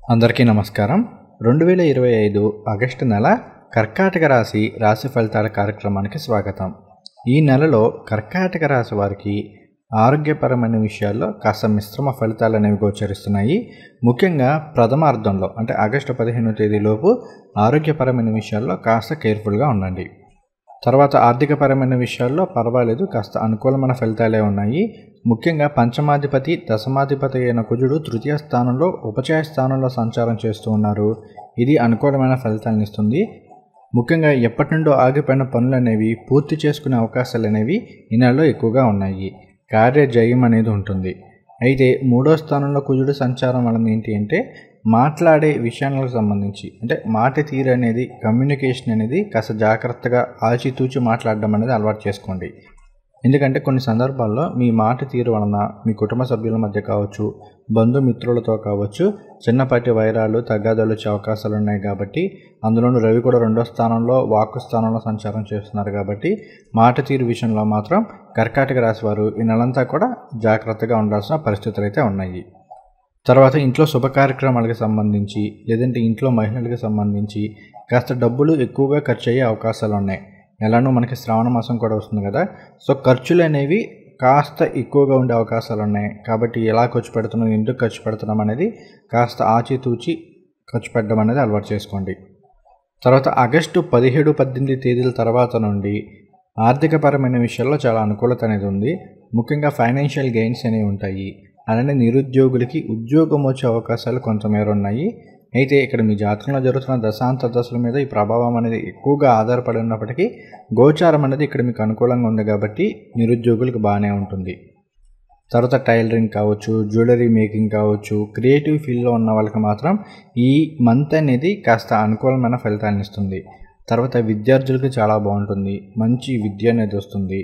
అందరికీ నమస్కారం. 2025 ఆగస్టు నెల కర్కాటక రాశి ఫలితాల కార్యక్రమానికి స్వాగతం. ఈ నెలలో కర్కాటక రాశి వారికి ఆరోగ్యపరమైన విషయాల్లో కాస్త మిశ్రమ ఫలితాలు అనేవి గోచరిస్తున్నాయి. ముఖ్యంగా ప్రథమార్థంలో అంటే ఆగస్టు 15వ తేదీలోపు ఆరోగ్యపరమైన విషయాల్లో కాస్త కేర్ఫుల్గా ఉండండి. తర్వాత ఆర్థికపరమైన విషయాల్లో పర్వాలేదు, కాస్త అనుకూలమైన ఫలితాలే ఉన్నాయి. ముఖ్యంగా పంచమాధిపతి దశమాధిపతి అయిన కుజుడు తృతీయ స్థానంలో ఉపచయ స్థానంలో సంచారం చేస్తూ ఉన్నారు. ఇది అనుకూలమైన ఫలితాలను ఇస్తుంది. ముఖ్యంగా ఎప్పటి నుండో ఆగిపోయిన పనులు అనేవి పూర్తి చేసుకునే అవకాశాలు అనేవి ఈ నెలలో ఎక్కువగా ఉన్నాయి. కార్యజయం అనేది ఉంటుంది. అయితే 3వ స్థానంలో కుజుడు సంచారం వలన ఏంటి అంటే మాట్లాడే విషయాలకు సంబంధించి అంటే మాట తీరు అనేది, కమ్యూనికేషన్ అనేది కాస్త జాగ్రత్తగా ఆచితూచి మాట్లాడడం అనేది అలవాటు చేసుకోండి. ఎందుకంటే కొన్ని సందర్భాల్లో మీ మాట తీరు వలన మీ కుటుంబ సభ్యుల మధ్య కావచ్చు, బంధుమిత్రులతో కావచ్చు, చిన్నపాటి వైరాలు తగాదాలు వచ్చే అవకాశాలు ఉన్నాయి. కాబట్టి అందులోనూ రవి కూడా 2వ స్థానంలో వాక్కు స్థానంలో సంచారం చేస్తున్నారు. కాబట్టి మాట తీరు విషయంలో మాత్రం కర్కాటక రాశి వారు ఈ నెలంతా కూడా జాగ్రత్తగా ఉండాల్సిన పరిస్థితులు అయితే ఉన్నాయి. తర్వాత ఇంట్లో శుభ కార్యక్రమాలకు సంబంధించి లేదంటే ఇంట్లో మహిళలకు సంబంధించి కాస్త డబ్బులు ఎక్కువగా ఖర్చు అయ్యే అవకాశాలు ఉన్నాయి. ఎలానో మనకి శ్రావణ మాసం కూడా వస్తుంది కదా, సో ఖర్చులు అనేవి కాస్త ఎక్కువగా ఉండే అవకాశాలు ఉన్నాయి. కాబట్టి ఎలా ఖర్చు పెడుతున్నాం, ఎందుకు ఖర్చు పెడుతున్నాం అనేది కాస్త ఆచితూచి ఖర్చు పెట్టడం అనేది అలవాటు చేసుకోండి. తర్వాత ఆగస్టు 17, 18 తేదీల తర్వాత నుండి ఆర్థికపరమైన విషయాల్లో చాలా అనుకూలత అనేది ఉంది. ముఖ్యంగా ఫైనాన్షియల్ గెయిన్స్ అనేవి ఉంటాయి. అలానే నిరుద్యోగులకి ఉద్యోగం వచ్చే అవకాశాలు కొంతమేర ఉన్నాయి. అయితే ఇక్కడ మీ జాతకంలో జరుగుతున్న దశాంతర్దశల మీద ఈ ప్రభావం అనేది ఎక్కువగా ఆధారపడి ఉన్నప్పటికీ గోచారం అనేది ఇక్కడ మీకు అనుకూలంగా ఉంది కాబట్టి నిరుద్యోగులకు బాగానే ఉంటుంది. తర్వాత టైలరింగ్ కావచ్చు, జ్యువెలరీ మేకింగ్ కావచ్చు, క్రియేటివ్ ఫీల్డ్లో ఉన్న వాళ్ళకి మాత్రం ఈ మంత్ అనేది కాస్త అనుకూలమైన ఫలితాలను ఇస్తుంది. తర్వాత విద్యార్థులకు చాలా బాగుంటుంది, మంచి విద్య అనేది వస్తుంది.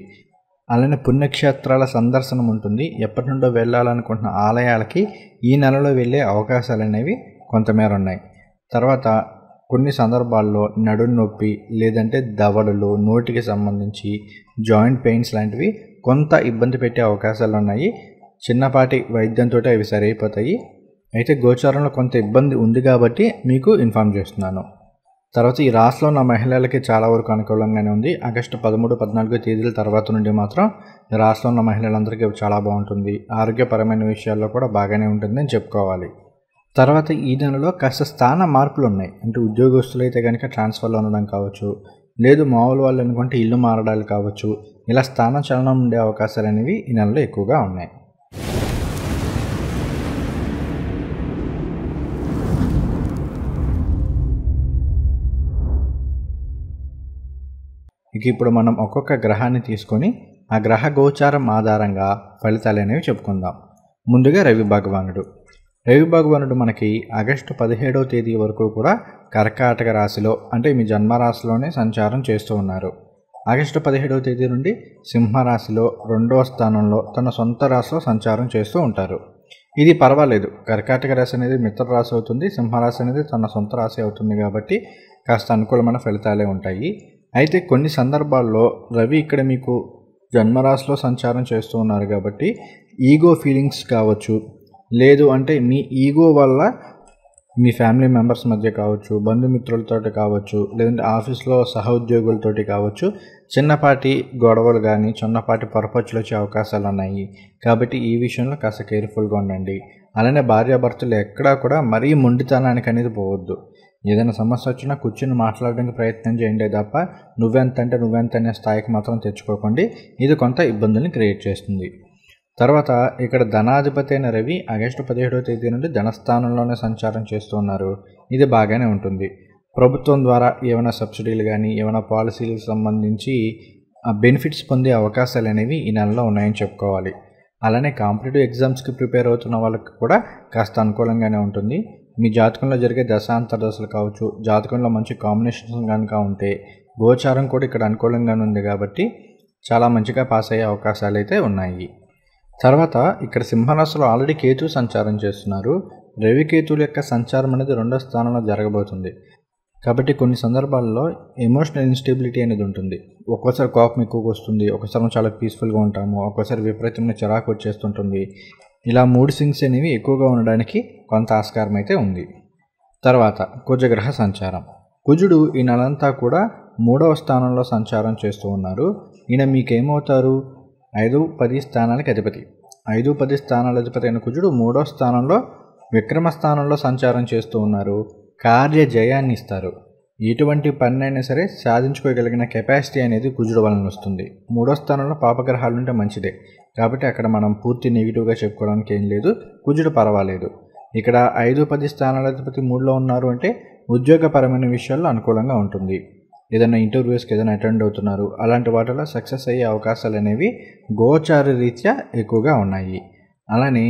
అలానే పుణ్యక్షేత్రాల సందర్శనం ఉంటుంది. ఎప్పటి నుండో వెళ్ళాలనుకుంటున్న ఆలయాలకి ఈ నెలలో వెళ్ళే అవకాశాలు అనేవి కొంతమేర ఉన్నాయి. తర్వాత కొన్ని సందర్భాల్లో నడుము నొప్పి లేదంటే దవడలు, నోటికి సంబంధించి జాయింట్ పెయిన్స్ లాంటివి కొంత ఇబ్బంది పెట్టే అవకాశాలు ఉన్నాయి. చిన్నపాటి వైద్యంతో అవి సరైపోతాయి. అయితే గోచారంలో కొంత ఇబ్బంది ఉంది కాబట్టి మీకు ఇన్ఫామ్ చేస్తున్నాను. తర్వాత ఈ రాశిలో ఉన్న మహిళలకి చాలా వరకు అనుకూలంగానే ఉంది. ఆగస్టు 13, 14 తేదీల తర్వాత నుండి మాత్రం ఈ రాశిలో ఉన్న మహిళలందరికీ చాలా బాగుంటుంది. ఆరోగ్యపరమైన విషయాల్లో కూడా బాగానే ఉంటుందని చెప్పుకోవాలి. తర్వాత ఈ నెలలో కాస్త స్థాన మార్పులు ఉన్నాయి. అంటే ఉద్యోగస్తులు అయితే కనుక ట్రాన్స్ఫర్లో ఉండడం కావచ్చు, లేదు మామూలు వాళ్ళు అనుకుంటే ఇల్లు మారడాలు కావచ్చు, ఇలా స్థాన చలనం ఉండే అవకాశాలు అనేవి ఈ నెలలో ఎక్కువగా ఉన్నాయి. ఇక ఇప్పుడు మనం ఒక్కొక్క గ్రహాన్ని తీసుకొని ఆ గ్రహ గోచారం ఆధారంగా ఫలితాలు అనేవి చెప్పుకుందాం. ముందుగా రవి భగవానుడు మనకి ఆగస్టు 17వ తేదీ వరకు కూడా కర్కాటక రాశిలో అంటే మీ జన్మరాశిలోనే సంచారం చేస్తూ ఉన్నారు. ఆగస్టు 17వ తేదీ నుండి సింహరాశిలో 2వ స్థానంలో తన సొంత రాశిలో సంచారం చేస్తూ ఉంటారు. ఇది పర్వాలేదు. కర్కాటక రాశి అనేది మిత్ర రాశి అవుతుంది, సింహరాశి అనేది తన సొంత రాశి అవుతుంది. కాబట్టి కాస్త అనుకూలమైన ఫలితాలే ఉంటాయి. అయితే కొన్ని సందర్భాల్లో రవి ఇక్కడ మీకు జన్మరాశిలో సంచారం చేస్తూ ఉన్నారు కాబట్టి ఈగో ఫీలింగ్స్ కావచ్చు, లేదు అంటే మీ ఈగో వల్ల మీ ఫ్యామిలీ మెంబర్స్ మధ్య కావచ్చు, బంధుమిత్రులతో కావచ్చు, లేదంటే ఆఫీస్లో సహోద్యోగులతోటి కావచ్చు, చిన్నపాటి గొడవలు కానీ చిన్నపాటి పొరపచ్చులు వచ్చే అవకాశాలు ఉన్నాయి. కాబట్టి ఈ విషయంలో కాస్త కేర్ఫుల్గా ఉండండి. అలానే భార్యాభర్తలు ఎక్కడా కూడా మరీ మొండితనానికి అనేది పోవద్దు. ఏదైనా సమస్య వచ్చినా కూర్చుని మాట్లాడడానికి ప్రయత్నం చేయండి తప్ప నువ్వెంత అనే స్థాయికి మాత్రం తెచ్చుకోకండి. ఇది కొంత ఇబ్బందుల్ని క్రియేట్ చేస్తుంది. తర్వాత ఇక్కడ ధనాధిపతి అయిన రవి ఆగస్టు 17వ తేదీ నుండి ధనస్థానంలోనే సంచారం చేస్తూ ఉన్నారు. ఇది బాగానే ఉంటుంది. ప్రభుత్వం ద్వారా ఏమైనా సబ్సిడీలు కానీ ఏమైనా పాలసీలకు సంబంధించి బెనిఫిట్స్ పొందే అవకాశాలు అనేవి ఈ నెలలో ఉన్నాయని చెప్పుకోవాలి. అలానే కాంపిటేటివ్ ఎగ్జామ్స్కి ప్రిపేర్ అవుతున్న వాళ్ళకి కూడా కాస్త అనుకూలంగానే ఉంటుంది. మీ జాతకంలో జరిగే దశాంతర్దశలు కావచ్చు, జాతకంలో మంచి కాంబినేషన్స్ కనుక ఉంటే గోచారం కూడా ఇక్కడ అనుకూలంగానే ఉంది కాబట్టి చాలా మంచిగా పాస్ అయ్యే అవకాశాలు అయితే ఉన్నాయి. తర్వాత ఇక్కడ సింహరాశిలో ఆల్రెడీ కేతు సంచారం చేస్తున్నారు. రవి కేతువుల యొక్క సంచారం అనేది 2వ స్థానంలో జరగబోతుంది. కాబట్టి కొన్ని సందర్భాల్లో ఎమోషనల్ ఇన్స్టెబిలిటీ అనేది ఉంటుంది. ఒక్కోసారి కోపం ఎక్కువగా వస్తుంది, ఒక్కోసారి చాలా పీస్ఫుల్గా ఉంటాము, ఒక్కోసారి విపరీతమైన చిరాకు వచ్చేస్తుంటుంది. ఇలా మూడ్ స్వింగ్స్ అనేవి ఎక్కువగా ఉండడానికి కొంత ఆస్కారం అయితే ఉంది. తర్వాత కుజగ్రహ సంచారం. కుజుడు ఈ నెలంతా కూడా 3వ స్థానంలో సంచారం చేస్తూ ఉన్నారు. ఈయన మీకేమవుతారు? 5, 10 స్థానాలకు అధిపతి. 5, 10 స్థానాల అధిపతి అయిన కుజుడు 3వ స్థానంలో విక్రమ స్థానంలో సంచారం చేస్తూ ఉన్నారు. కార్య జయాన్ని ఇస్తారు. ఎటువంటి పన్నైనా సరే సాధించుకోగలిగిన కెపాసిటీ అనేది కుజుడు వలన వస్తుంది. 3వ స్థానంలో పాపగ్రహాలు ఉంటే మంచిదే, కాబట్టి అక్కడ మనం పూర్తి నెగిటివ్గా చెప్పుకోవడానికి ఏం లేదు. కుజుడు పర్వాలేదు. ఇక్కడ 5, 10 స్థానాల అధిపతి 3లో ఉన్నారు అంటే ఉద్యోగపరమైన విషయాల్లో అనుకూలంగా ఉంటుంది. ఏదైనా ఇంటర్వ్యూస్కి ఏదైనా అటెండ్ అవుతున్నారు, అలాంటి వాటిలో సక్సెస్ అయ్యే అవకాశాలు అనేవి గోచార రీత్యా ఎక్కువగా ఉన్నాయి. అలానే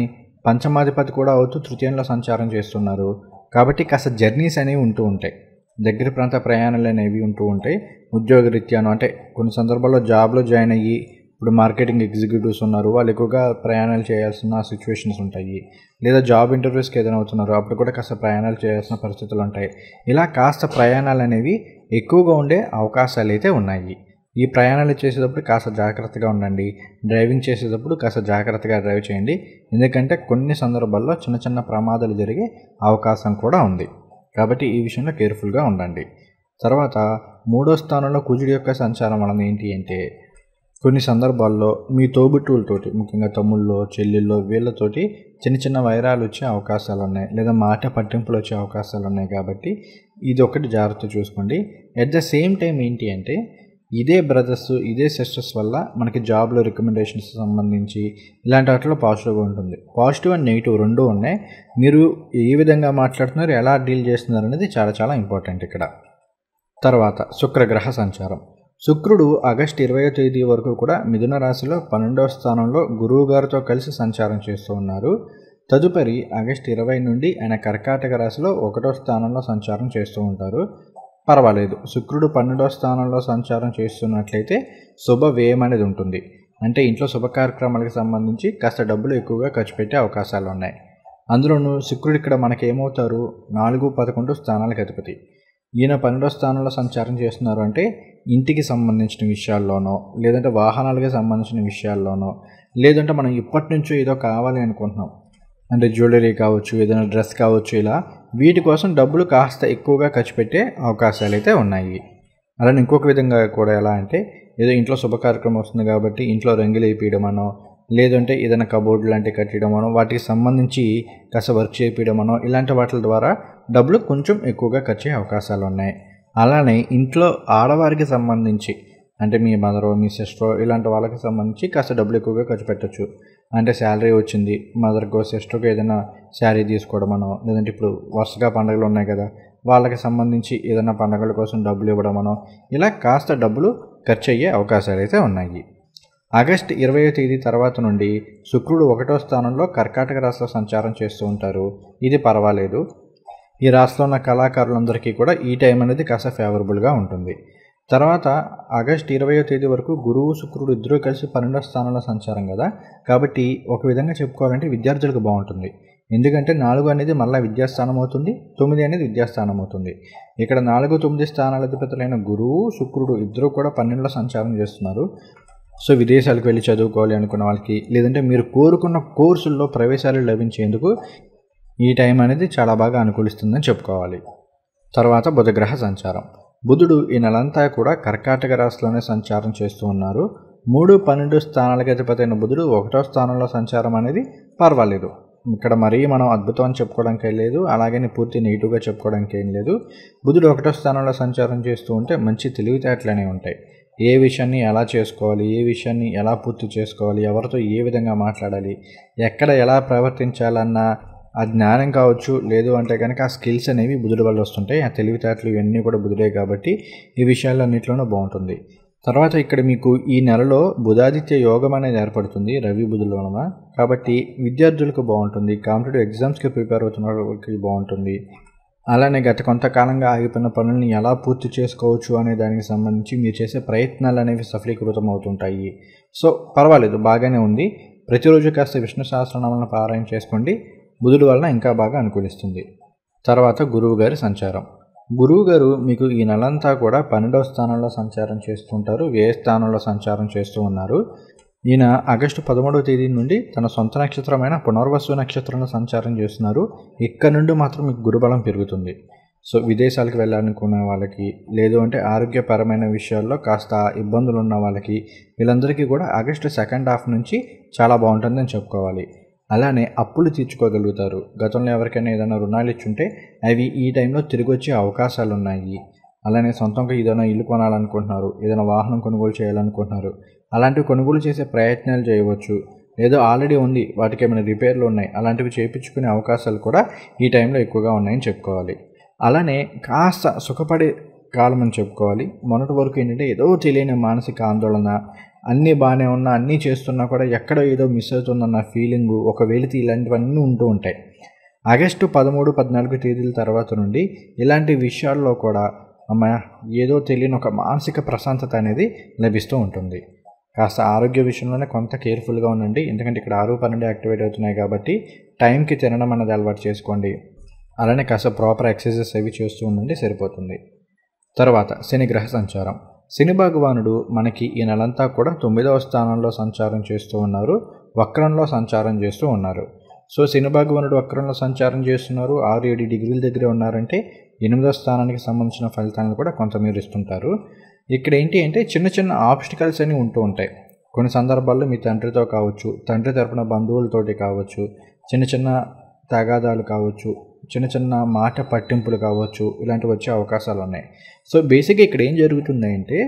పంచమాధిపతి కూడా అవుతూ తృతీయంలో సంచారం చేస్తున్నారు. కాబట్టి కాస్త జర్నీస్ అనేవి ఉంటూ ఉంటాయి. దగ్గర ప్రాంత ప్రయాణాలు అనేవి ఉంటూ ఉంటాయి. ఉద్యోగ రీత్యాను అంటే కొన్ని సందర్భాల్లో జాబ్లో జాయిన్ అయ్యి ఇప్పుడు మార్కెటింగ్ ఎగ్జిక్యూటివ్స్ ఉన్నారు, వాళ్ళు ఎక్కువగా ప్రయాణాలు చేయాల్సిన సిచ్యువేషన్స్ ఉంటాయి. లేదా జాబ్ ఇంటర్వ్యూస్కి ఏదైనా అవుతున్నారు, అప్పుడు కూడా కాస్త ప్రయాణాలు చేయాల్సిన పరిస్థితులు ఉంటాయి. ఇలా కాస్త ప్రయాణాలు అనేవి ఎక్కువగా ఉండే అవకాశాలు అయితే ఉన్నాయి. ఈ ప్రయాణాలు చేసేటప్పుడు కాస్త జాగ్రత్తగా ఉండండి. డ్రైవింగ్ చేసేటప్పుడు కాస్త జాగ్రత్తగా డ్రైవ్ చేయండి. ఎందుకంటే కొన్ని సందర్భాల్లో చిన్న చిన్న ప్రమాదాలు జరిగే అవకాశం కూడా ఉంది. కాబట్టి ఈ విషయంలో కేర్ఫుల్గా ఉండండి. తర్వాత 3వ స్థానంలో కుజుడి యొక్క సంచారం వలన ఏంటి అంటే కొన్ని సందర్భాల్లో మీ తోబుట్టువులతోటి, ముఖ్యంగా తమ్ముళ్ళో చెల్లెళ్ళో వీళ్ళతోటి చిన్న చిన్న వైరాలు వచ్చే అవకాశాలు ఉన్నాయి, లేదా మాట పట్టింపులు వచ్చే అవకాశాలు ఉన్నాయి. కాబట్టి ఇది ఒకటి జాగ్రత్త చూసుకోండి. ఎట్ ద సేమ్ టైం ఏంటి అంటే ఇదే బ్రదర్స్, ఇదే సిస్టర్స్ వల్ల మనకి జాబ్లో రికమెండేషన్స్ సంబంధించి ఇలాంటి వాటిలో పాజిటివ్గా ఉంటుంది. పాజిటివ్ అండ్ నెగిటివ్ రెండూ ఉన్నాయి. మీరు ఏ విధంగా మాట్లాడుతున్నారు, ఎలా డీల్ చేస్తున్నారు అనేది చాలా చాలా ఇంపార్టెంట్ ఇక్కడ. తర్వాత శుక్రగ్రహ సంచారం. శుక్రుడు ఆగస్టు 20వ తేదీ వరకు కూడా మిథున రాశిలో 12వ స్థానంలో గురువు గారితో కలిసి సంచారం చేస్తూ ఉన్నారు. తదుపరి ఆగస్టు 20 నుండి ఆయన కర్కాటక రాశిలో 1వ స్థానంలో సంచారం చేస్తూ ఉంటారు. పర్వాలేదు. శుక్రుడు 12వ స్థానంలో సంచారం చేస్తున్నట్లయితే శుభ వ్యయం అనేది ఉంటుంది. అంటే ఇంట్లో శుభ కార్యక్రమాలకు సంబంధించి కాస్త డబ్బులు ఎక్కువగా ఖర్చు పెట్టే అవకాశాలు ఉన్నాయి. అందులోనూ శుక్రుడు ఇక్కడ మనకి ఏమవుతారు? 4, 11 స్థానాలకు అధిపతి. ఈయన 12వ స్థానంలో సంచారం చేస్తున్నారు అంటే ఇంటికి సంబంధించిన విషయాల్లోనో, లేదంటే వాహనాలకి సంబంధించిన విషయాల్లోనో, లేదంటే మనం ఇప్పటి నుంచో ఏదో కావాలి అనుకుంటున్నాం అంటే జ్యువెలరీ కావచ్చు, ఏదైనా డ్రెస్ కావచ్చు, ఇలా వీటి కోసం డబ్బులు కాస్త ఎక్కువగా ఖర్చు పెట్టే అవకాశాలు అయితే ఉన్నాయి. అలానే ఇంకొక విధంగా కూడా ఎలా అంటే ఏదో ఇంట్లో శుభ కార్యక్రమం వస్తుంది కాబట్టి ఇంట్లో రంగులు వేయడమనో, లేదంటే ఏదైనా కబోర్డు లాంటివి కట్టడమనో, వాటికి సంబంధించి కాస్త వర్క్ చేయడమనో, ఇలాంటి వాటి ద్వారా డబ్బులు కొంచెం ఎక్కువగా ఖర్చు అయ్యే అవకాశాలు ఉన్నాయి. అలానే ఇంట్లో ఆడవారికి సంబంధించి అంటే మీ మదరో, మీ సిస్టరో ఇలాంటి వాళ్ళకి సంబంధించి కాస్త డబ్బులు ఎక్కువగా ఖర్చు పెట్టచ్చు. అంటే శాలరీ వచ్చింది, మదర్కో సిస్టర్కో ఏదైనా శారీ తీసుకోవడమనో, లేదంటే ఇప్పుడు వరుసగా పండుగలు ఉన్నాయి కదా, వాళ్ళకి సంబంధించి ఏదైనా పండుగల కోసం డబ్బులు ఇవ్వడమనో, ఇలా కాస్త డబ్బులు ఖర్చు అయ్యే అవకాశాలు అయితే ఉన్నాయి. ఆగస్టు 20వ తేదీ తర్వాత నుండి శుక్రుడు 1వ స్థానంలో కర్కాటక రాశిలో సంచారం చేస్తూ ఉంటారు. ఇది పర్వాలేదు. ఈ రాశిలో ఉన్న కళాకారులందరికీ కూడా ఈ టైం అనేది కాస్త ఫేవరబుల్గా ఉంటుంది. తర్వాత ఆగస్టు 20వ తేదీ వరకు గురువు శుక్రుడు ఇద్దరూ కలిసి 12వ స్థానంలో సంచారం కదా, కాబట్టి ఒక విధంగా చెప్పుకోవాలంటే విద్యార్థులకు బాగుంటుంది. ఎందుకంటే 4 అనేది మళ్ళీ విద్యాస్థానం అవుతుంది, 9 అనేది విద్యాస్థానం అవుతుంది. ఇక్కడ 4, 9 స్థానాల అధిపతులైన గురువు శుక్రుడు ఇద్దరూ కూడా 12లో సంచారం చేస్తున్నారు. సో విదేశాలకు వెళ్ళి చదువుకోవాలి అనుకున్న వాళ్ళకి, లేదంటే మీరు కోరుకున్న కోర్సుల్లో ప్రవేశాలు లభించేందుకు ఈ టైం అనేది చాలా బాగా అనుకూలిస్తుందని చెప్పుకోవాలి. తర్వాత బుధగ్రహ సంచారం. బుధుడు ఈ నెలంతా కూడా కర్కాటక రాశిలోనే సంచారం చేస్తూ ఉన్నారు. 3, 12 స్థానాలకు అధిపతి అయిన బుధుడు 1వ స్థానంలో సంచారం అనేది పర్వాలేదు. ఇక్కడ మరీ మనం అద్భుతం అని చెప్పుకోవడానికి లేదు, అలాగని పూర్తి నెగిటివ్గా చెప్పుకోవడానికి ఏం లేదు. బుధుడు 1వ స్థానంలో సంచారం చేస్తూ ఉంటే మంచి తెలివితేటలనే ఉంటాయి. ఏ విషయాన్ని ఎలా చేసుకోవాలి, ఏ విషయాన్ని ఎలా పూర్తి చేసుకోవాలి, ఎవరితో ఏ విధంగా మాట్లాడాలి, ఎక్కడ ఎలా ప్రవర్తించాలన్న ఆ జ్ఞానం కావచ్చు, లేదు అంటే కనుక ఆ స్కిల్స్ అనేవి బుధుడి వల్ల వస్తుంటాయి. ఆ తెలివితేటలు ఇవన్నీ కూడా బుధుడే కాబట్టి ఈ విషయాలన్నింటిలోనూ బాగుంటుంది. తర్వాత ఇక్కడ మీకు ఈ నెలలో బుధాదిత్య యోగం అనేది ఏర్పడుతుంది రవి బుధుల. కాబట్టి విద్యార్థులకు బాగుంటుంది, కాంపిటేటివ్ ఎగ్జామ్స్కి ప్రిపేర్ అవుతున్న వాళ్ళకి బాగుంటుంది. అలానే గత కొంతకాలంగా ఆగిపోయిన పనులను ఎలా పూర్తి చేసుకోవచ్చు అనే దానికి సంబంధించి మీరు చేసే ప్రయత్నాలు అనేవి సఫలీకృతం అవుతుంటాయి. సో పర్వాలేదు, బాగానే ఉంది. ప్రతిరోజు కాస్త విష్ణు సహస్రనామాలను పారాయణ చేసుకోండి, బుధుడి వలన ఇంకా బాగా అనుకూలిస్తుంది. తర్వాత గురువు గారి సంచారం. గురువు గారు మీకు ఈ నెలంతా కూడా 12వ స్థానంలో సంచారం చేస్తుంటారు, వ్యయ స్థానంలో సంచారం చేస్తూ ఉన్నారు. ఈయన ఆగస్టు 13వ తేదీ నుండి తన సొంత నక్షత్రమైన పునర్వసు నక్షత్రంలో సంచారం చేస్తున్నారు. ఇక్కడ నుండి మాత్రం మీకు గురుబలం పెరుగుతుంది. సో విదేశాలకు వెళ్ళాలనుకునే వాళ్ళకి, లేదు అంటే ఆరోగ్యపరమైన విషయాల్లో కాస్త ఇబ్బందులు ఉన్న వాళ్ళకి, వీళ్ళందరికీ కూడా ఆగస్టు సెకండ్ హాఫ్ నుంచి చాలా బాగుంటుందని చెప్పుకోవాలి. అలానే అప్పులు తీర్చుకోగలుగుతారు. గతంలో ఎవరికైనా ఏదైనా రుణాలు ఇచ్చుంటే అవి ఈ టైంలో తిరిగి వచ్చే అవకాశాలు ఉన్నాయి. అలానే సొంతంగా ఏదైనా ఇల్లు కొనాలనుకుంటున్నారు, ఏదైనా వాహనం కొనుగోలు చేయాలనుకుంటున్నారు, అలాంటివి కొనుగోలు చేసే ప్రయత్నాలు చేయవచ్చు. ఏదో ఆల్రెడీ ఉంది, వాటికి ఏమైనా రిపేర్లు ఉన్నాయి, అలాంటివి చేయించుకునే అవకాశాలు కూడా ఈ టైంలో ఎక్కువగా ఉన్నాయని చెప్పుకోవాలి. అలానే కాస్త సుఖపడే కాలం అని చెప్పుకోవాలి. మొన్నటి వరకు ఏంటంటే ఏదో తెలియని మానసిక ఆందోళన, అన్నీ బాగానే ఉన్నా, అన్నీ చేస్తున్నా కూడా ఎక్కడో ఏదో మిస్ అవుతుందన్న ఫీలింగు, ఒక వెలితి, ఇలాంటివన్నీ ఉంటూ ఉంటాయి. ఆగస్టు 13, 14 తేదీల తర్వాత నుండి ఇలాంటి విషయాల్లో కూడా ఏదో తెలియని ఒక మానసిక ప్రశాంతత అనేది లభిస్తూ ఉంటుంది. కాస్త ఆరోగ్య విషయంలోనే కొంత కేర్ఫుల్గా ఉండండి. ఎందుకంటే ఇక్కడ 6, 12 యాక్టివేట్ అవుతున్నాయి కాబట్టి టైంకి తినడం అనేది అలవాటు చేసుకోండి. అలానే కాస్త ప్రాపర్ ఎక్సర్సైజెస్ అవి చేస్తూ ఉండండి, సరిపోతుంది. తర్వాత శని గ్రహ సంచారం. శని భగవానుడు మనకి ఈ నెలంతా కూడా 9వ స్థానంలో సంచారం చేస్తూ ఉన్నారు, వక్రంలో సంచారం చేస్తూ ఉన్నారు. సో శని భగవానుడు వక్రంలో సంచారం చేస్తున్నారు, 6-7 డిగ్రీల దగ్గర ఉన్నారంటే 8వ స్థానానికి సంబంధించిన ఫలితాలను కూడా కొంత మీరు ఇస్తుంటారు. ఇక్కడ ఏంటి అంటే చిన్న చిన్న ఆబ్స్టికల్స్ అని ఉంటూ ఉంటాయి. కొన్ని సందర్భాల్లో మీ తండ్రితో కావచ్చు, తండ్రి తరపున బంధువులతోటి కావచ్చు, చిన్న చిన్న తగాదాలు కావచ్చు, చిన్న చిన్న మాట పట్టింపులు కావచ్చు, ఇలాంటివి వచ్చే అవకాశాలు ఉన్నాయి. సో బేసిక్గా ఇక్కడ ఏం జరుగుతుంది అంటే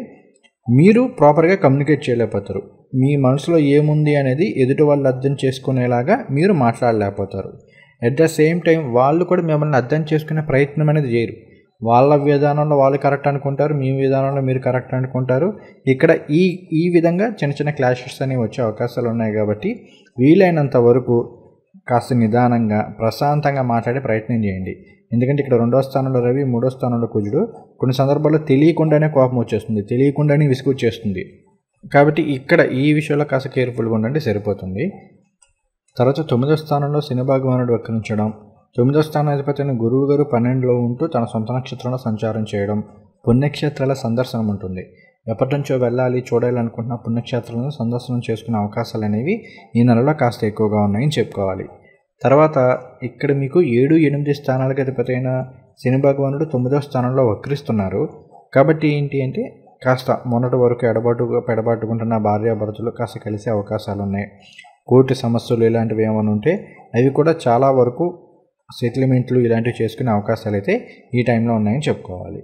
మీరు ప్రాపర్గా కమ్యూనికేట్ చేయలేకపోతారు. మీ మనసులో ఏముంది అనేది ఎదుటి వాళ్ళు అర్థం చేసుకునేలాగా మీరు మాట్లాడలేకపోతారు. అట్ ద సేమ్ టైం వాళ్ళు కూడా మిమ్మల్ని అర్థం చేసుకునే ప్రయత్నం అనేది చేయరు. వాళ్ళ విధానంలో వాళ్ళు కరెక్ట్ అనుకుంటారు, మీ విధానంలో మీరు కరెక్ట్ అనుకుంటారు. ఇక్కడ ఈ విధంగా చిన్న చిన్న క్లాషెస్ అనేవి వచ్చే అవకాశాలు ఉన్నాయి. కాబట్టి వీలైనంత వరకు కాస్త నిదానంగా ప్రశాంతంగా మాట్లాడే ప్రయత్నం చేయండి. ఎందుకంటే ఇక్కడ 2వ స్థానంలో రవి, 3వ స్థానంలో కుజుడు. కొన్ని సందర్భాల్లో తెలియకుండానే కోపం వచ్చేస్తుంది, తెలియకుండానే విసుగు వచ్చేస్తుంది. కాబట్టి ఇక్కడ ఈ విషయంలో కాస్త కేర్ఫుల్గా ఉండండి, సరిపోతుంది. తర్వాత 9వ స్థానంలో శని భగవానుడు వక్రించడం, 9వ స్థానాధిపతి అయిన గురువు గారు 12లో ఉంటూ తన సొంత నక్షత్రంలో సంచారం చేయడం, పుణ్యక్షేత్రాల సందర్శనం ఉంటుంది. ఎప్పటి నుంచో వెళ్ళాలి, చూడాలనుకుంటున్న పుణ్యక్షేత్రాలను సందర్శనం చేసుకునే అవకాశాలు అనేవి ఈ నెలలో కాస్త ఎక్కువగా ఉన్నాయని చెప్పుకోవాలి. తర్వాత ఇక్కడ మీకు 7, 8 స్థానాలకు అధిపతి అయిన శని భగవానుడు 9వ స్థానంలో వక్రిస్తున్నారు. కాబట్టి ఏంటి అంటే కాస్త మొన్నటి వరకు పెడబాటుకుంటున్న భార్యాభర్తలు కాస్త కలిసే అవకాశాలు ఉన్నాయి. కోర్టు సమస్యలు ఇలాంటివి ఏమైనా ఉంటే అవి కూడా చాలా వరకు సెటిల్మెంట్లు ఇలాంటివి చేసుకునే అవకాశాలు అయితే ఈ టైంలో ఉన్నాయని చెప్పుకోవాలి.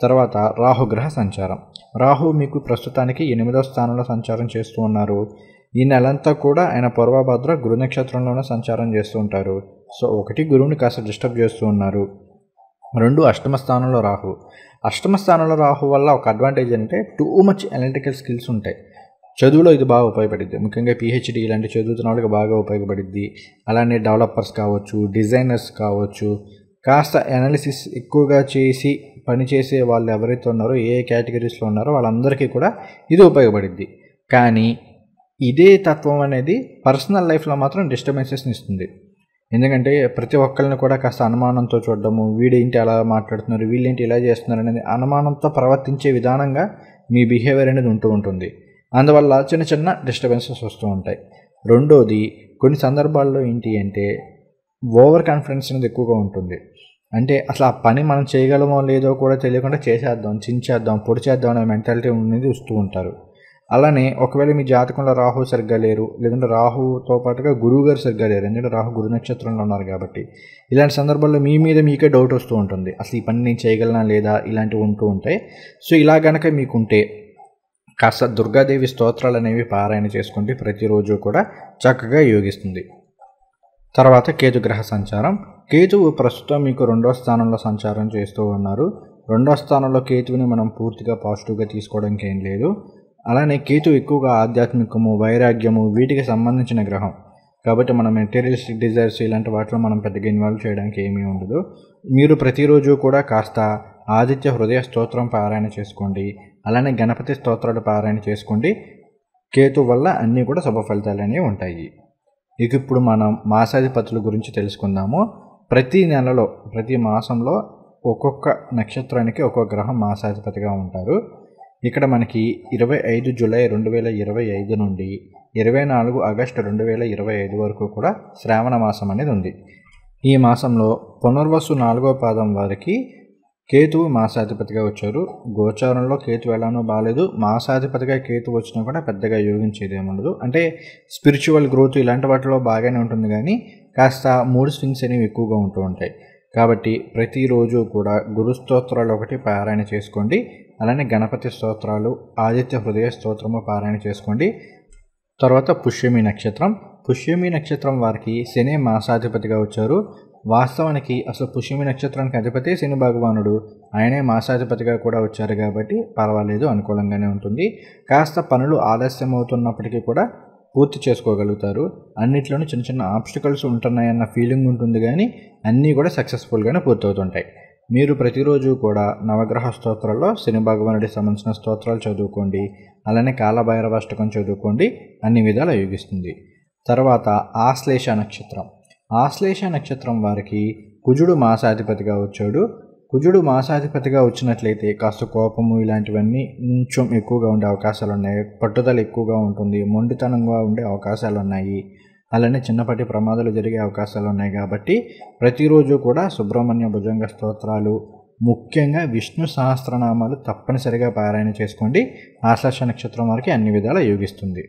తర్వాత రాహుగ్రహ సంచారం. రాహు మీకు ప్రస్తుతానికి 8వ స్థానంలో సంచారం చేస్తూ ఉన్నారు. ఈ నెలంతా కూడా ఆయన పూర్వభద్ర గురు నక్షత్రంలోనే సంచారం చేస్తూ ఉంటారు. సో 1 గురువుని కాస్త డిస్టర్బ్ చేస్తూ ఉన్నారు. 2 అష్టమ స్థానంలో రాహు. అష్టమ స్థానంలో రాహు వల్ల ఒక అడ్వాంటేజ్ అంటే టూ మచ్ అనలిటికల్ స్కిల్స్ ఉంటాయి. చదువులో ఇది బాగా ఉపయోగపడుద్ది. ముఖ్యంగా PhD ఇలాంటి చదువుతున్న వాళ్ళకి బాగా ఉపయోగపడుద్ది. అలానే డెవలపర్స్ కావచ్చు, డిజైనర్స్ కావచ్చు, కాస్త అనాలిసిస్ ఎక్కువగా చేసి పనిచేసే వాళ్ళు ఎవరైతే ఉన్నారో, ఏ కేటగిరీస్లో ఉన్నారో వాళ్ళందరికీ కూడా ఇది ఉపయోగపడుద్ది. కానీ ఇదే తత్వం అనేది పర్సనల్ లైఫ్లో మాత్రం డిస్టర్బెన్సెస్ని ఇస్తుంది. ఎందుకంటే ప్రతి ఒక్కరిని కూడా కాస్త అనుమానంతో చూడడము, వీడేంటి అలా మాట్లాడుతున్నారు, వీళ్ళేంటి ఇలా చేస్తున్నారు అనేది అనుమానంతో ప్రవర్తించే విధానంగా మీ బిహేవియర్ అనేది ఉంటూ ఉంటుంది. అందువల్ల చిన్న చిన్న డిస్టర్బెన్సెస్ వస్తూ ఉంటాయి. రెండోది, కొన్ని సందర్భాల్లో ఏంటి అంటే ఓవర్ కాన్ఫిడెన్స్ అనేది ఎక్కువగా ఉంటుంది. అంటే అసలు ఆ పని మనం చేయగలమో లేదో కూడా తెలియకుండా చేసేద్దాం, చించేద్దాం, పొడి చేద్దాం అనే మెంటాలిటీ అనేది వస్తూ ఉంటారు. అలానే ఒకవేళ మీ జాతకంలో రాహు సరిగ్గా లేరు, లేదంటే రాహుతో పాటుగా గురువు గారు సరిగ్గా లేరు, ఎందుకంటే రాహు గురు నక్షత్రంలో ఉన్నారు కాబట్టి ఇలాంటి సందర్భాల్లో మీ మీద మీకే డౌట్ వస్తూ ఉంటుంది, అసలు ఈ పని నేను చేయగలనా లేదా, ఇలాంటివి ఉంటూ ఉంటాయి. సో ఇలా గనక మీకుంటే కాస్త దుర్గాదేవి స్తోత్రాలు అనేవి పారాయణ చేసుకుంటే ప్రతిరోజు కూడా చక్కగా యోగిస్తుంది. తర్వాత కేతుగ్రహ సంచారం. కేతువు ప్రస్తుతం మీకు 2వ స్థానంలో సంచారం చేస్తూ ఉన్నారు. 2వ స్థానంలో కేతువుని మనం పూర్తిగా పాజిటివ్గా తీసుకోవడానికి ఏం లేదు. అలానే కేతు ఎక్కువగా ఆధ్యాత్మికము, వైరాగ్యము వీటికి సంబంధించిన గ్రహం కాబట్టి మనం మెటీరియలిస్టిక్ డిజైర్స్ ఇలాంటి వాటిలో మనం పెద్దగా ఇన్వాల్వ్ చేయడానికి ఏమీ ఉండదు. మీరు ప్రతిరోజు కూడా కాస్త ఆదిత్య హృదయ స్తోత్రం పారాయణ చేసుకోండి, అలానే గణపతి స్తోత్రాలు పారాయణ చేసుకోండి. కేతు వల్ల అన్నీ కూడా శుభ ఫలితాలు అనేవి ఉంటాయి. ఇక ఇప్పుడు మనం మాసాధిపతుల గురించి తెలుసుకుందాము. ప్రతి నెలలో, ప్రతి మాసంలో ఒక్కొక్క నక్షత్రానికి ఒక్కొక్క గ్రహం మాసాధిపతిగా ఉంటారు. ఇక్కడ మనకి 25 జూలై 2025 నుండి 24 ఆగస్టు 2025 వరకు కూడా శ్రావణ మాసం అనేది ఉంది. ఈ మాసంలో పునర్వసు 4వ పాదం వారికి కేతువు మాసాధిపతిగా వచ్చారు. గోచారంలో కేతు ఎలానో బాగాలేదు, మాసాధిపతిగా కేతు వచ్చినా కూడా పెద్దగా యోగించేది ఏముండదు. అంటే స్పిరిచువల్ గ్రోత్ ఇలాంటి వాటిలో బాగానే ఉంటుంది, కానీ కాస్త మూడ్ స్వింగ్స్ అనేవి ఎక్కువగా ఉంటూ ఉంటాయి. కాబట్టి ప్రతిరోజు కూడా గురు స్తోత్రాలు ఒకటి పారాయణ చేసుకోండి. అలానే గణపతి స్తోత్రాలు, ఆదిత్య హృదయ స్తోత్రము పారాయణ చేసుకోండి. తర్వాత పుష్యమి నక్షత్రం. పుష్యమి నక్షత్రం వారికి శని మాసాధిపతిగా వచ్చారు. వాస్తవానికి అసలు పుష్యమి నక్షత్రానికి అధిపతి శని భగవానుడు, ఆయనే మాసాధిపతిగా కూడా వచ్చారు కాబట్టి పర్వాలేదు, అనుకూలంగానే ఉంటుంది. కాస్త పనులు ఆలస్యం అవుతున్నప్పటికీ కూడా పూర్తి చేసుకోగలుగుతారు. అన్నిట్లోనూ చిన్న చిన్న ఆబ్స్టికల్స్ ఉంటున్నాయన్న ఫీలింగ్ ఉంటుంది, కానీ అన్నీ కూడా సక్సెస్ఫుల్గానే పూర్తవుతుంటాయి. మీరు ప్రతిరోజు కూడా నవగ్రహ స్తోత్రాల్లో శని భగవానుడికి సంబంధించిన స్తోత్రాలు చదువుకోండి. అలానే కాలభైరవాష్టకం చదువుకోండి, అన్ని విధాలు యోగిస్తుంది. తర్వాత ఆశ్లేష నక్షత్రం. ఆశ్లేష నక్షత్రం వారికి కుజుడు మాసాధిపతిగా వచ్చాడు. కుజుడు మాసాధిపతిగా వచ్చినట్లయితే కాస్త కోపము ఇలాంటివన్నీ కొంచెం ఎక్కువగా ఉండే అవకాశాలు ఉన్నాయి. పట్టుదల ఎక్కువగా ఉంటుంది, మొండితనంగా ఉండే అవకాశాలు ఉన్నాయి. అలానే చిన్నపాటి ప్రమాదాలు జరిగే అవకాశాలు ఉన్నాయి. కాబట్టి ప్రతిరోజు కూడా సుబ్రహ్మణ్య భుజంగ స్తోత్రాలు, ముఖ్యంగా విష్ణు సహస్రనామాలు తప్పనిసరిగా పారాయణ చేసుకోండి. ఆశ్లేష నక్షత్రం వారికి అన్ని విధాలా యోగిస్తుంది.